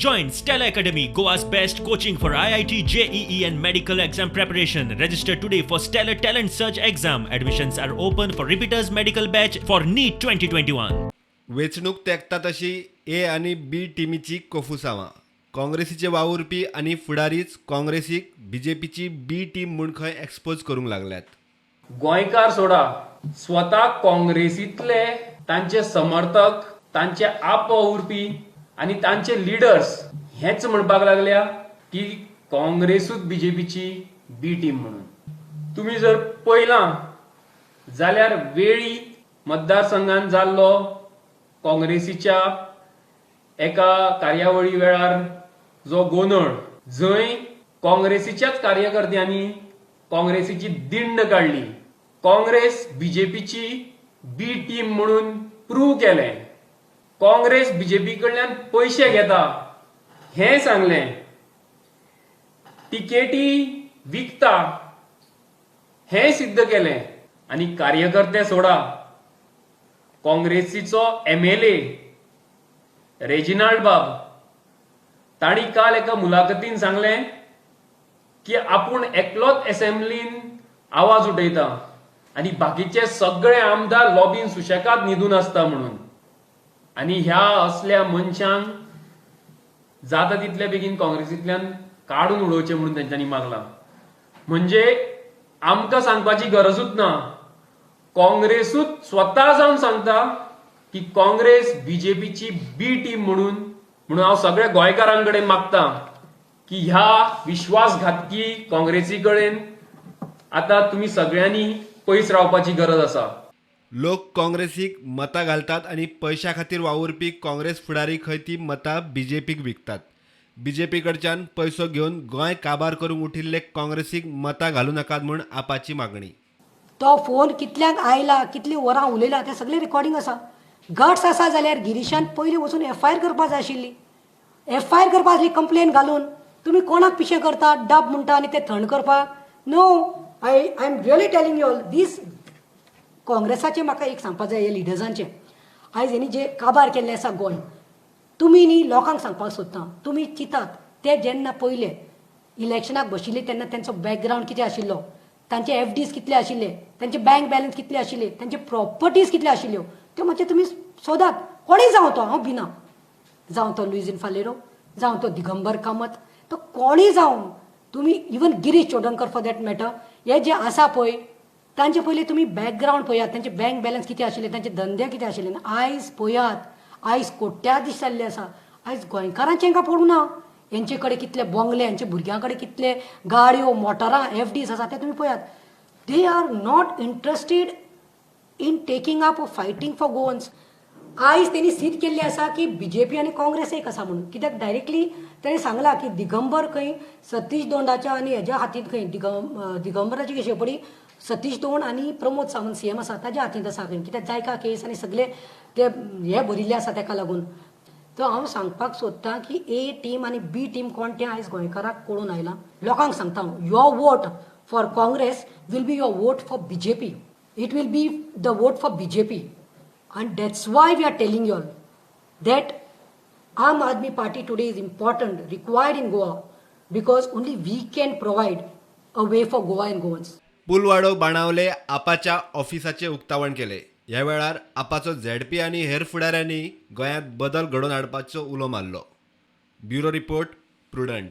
Join Stella Academy, Goa's best coaching for IIT, JEE and medical exam preparation. Register today for Stellar Talent Search exam. Admissions are open for repeaters medical batch for NEET 2021. वेचणूक तेंकता तशी ए आणि बी टीमीची कोफुसावां. काँग्रेसीचे वावुरपी आनी फुडारीच काँग्रेसीक बीजेपीची बी team म्हूण खंय expose करूंक लागल्यात. गोंयकार सोडा, स्वता काँग्रेसींतले तांचे समर्थक, तांचे आपउरपी आनी तांचे लिडर्स हेच म्हणपाक लागल्या की काँग्रेसूच बीजेपीची बी टीम म्हणून. तुम्ही जर पळयलां जाल्यार वेळी मतदारसंघात जाल्लो काँग्रेसीच्या एका कार्यावळी वेळार जो गोंधळ, जंय काँग्रेसीच्याच कार्यकर्त्यांनी काँग्रेसीची दिंड काढली, काँग्रेस बीजेपीची बी टीम म्हणून प्रूव्ह केलें, काँग्रेस बीजेपी कडल्यान पयशे घेता हें सांगलें, तिकेटी विकता हें सिद्ध केलें. आनी कार्यकर्ते सोडा, काँग्रेसीचो MLA रेजिनाल्ड बाब तांणी काल एका मुलाखतीन सांगलें की आपूण एकलोच असेंब्लीन आवाज उठयता आनी बाकीचे सगळे आमदार लॉबीन सुशेगाद न्हिदून आसता म्हणून. आनी ह्या असल्या मनशांक जाता तितले बेगीन काँग्रेसींतल्यान काडून उडोवचें म्हणून तेंच्यांनी मागलां. म्हणजे आमकां सांगपाची गरजूच ना, काँग्रेसूच स्वता जावन सांगता की काँग्रेस बीजेपीची बी टीम म्हणून हांव सगळ्या गोंयकारांकडेन मागता की ह्या विश्वासघातकी काँग्रेसी कडेन आतां तुमी सगळ्यांनी पयस रावपाची गरज आसा. लोक काँग्रेसीक मतां घालतात आनी पयशा खातीर वावुरपी काँग्रेस फुडारी खंय ती मतां बीजेपीक विकतात. बीजेपी कडच्यान पयसो घेवन गोंय काबार करूंक उठिल्ले काँग्रेसीक मतां घालूं नाकात म्हूण आपाची मागणी. तो फोन कितल्यांक आयला, कितली वरां उलयला तें सगळें रिकॉर्डिंग आसा. गट्स आसा जाल्यार गिरीशान पयलीं वचून FIR करपा जाय आशिल्ली. FIR करपा आसली कंप्लेन घालून. तुमी कोणाक पिशें करता, डब म्हणटा आनी ते थंड करपाक. No, I am really telling you all these. काँग्रेसाचें म्हाका एक सांगपाक जाय हे लिडर्सांचें. आयज हेणी जे काबार केल्लें आसा गोंय, तुमी न्ही लोकांक सांगपाक सोदता, तुमी चिंतात ते जेन्ना पयले इलेक्शनाक बशिल्ले तेन्ना तेंचो बॅकग्रावंड कितें आशिल्लो, तांचे FDs कितले आशिल्ले, तांचे बँक बॅलन्स कितले आशिल्ले, तांचे प्रॉपर्टीज कितले आशिल्ल्यो, त्यो मातशें तुमी सोदात. कोणीय जावं तो, हांव भिना, जावं तो लुईझीन फालेरो, जावं तो दिगंबर कामत, तो कोणीय जावं, तुमी even Girish Chodankar for that matter, हे जे आसा पळय तांचे पयलीं तुमी बॅकग्रावंड पळयात, तांचे बँक बॅलन्स कितें आशिल्ले, तांचे धंदे कितें आशिल्ले. आयज पळयात, आयज कोट्याधीश जाल्ले आसा. आयज गोंयकारांचें हांकां पडूं ना. हेंचे कडेन कितले बंगले, हेंचे भुरग्यां कडेन कितले गाडयो, मोटरां, FDs आसा ते तुमी पळयात. They are not interested in taking up fighting for Goans. आयज तेणी सिद्ध केल्ली आसा की बीजेपी आनी काँग्रेस एक आसा म्हणून. कित्याक डायरेक्टली तेणें सांगलां की दिगंबर खंय सतीश दोंडाच्या आनी हेज्या हातींत खंय दिगंबराची केशेपडी सतीश दोंड आनी प्रमोद सावंत CM आसा ताज्या हातींत आसा खंय. कित्याक जायका केस आनी सगळे ते हे भरिल्ले आसा ताका लागून. तो हांव सांगपाक सोदतां की A टीम आनी B टीम कोण तें आयज गोंयकाराक कळून आयलां. लोकांक सांगता हांव, your vote for Congress will be your vote for BJP. It will be the vote for BJP. And that's why we are telling you all that Aam Aadmi Party today is important, required in Goa, because only we can provide a way for Goa and Goans. Pulvaddo Benaulim आपाच्या ऑफिसाचे उक्तावण केले. ह्या वेळार आपाचो ZP आनी हेर फुडाऱ्यांनी गोंयांत बदल घडोवन हाडपाचो उलो मारलो. Bureau report, prudent.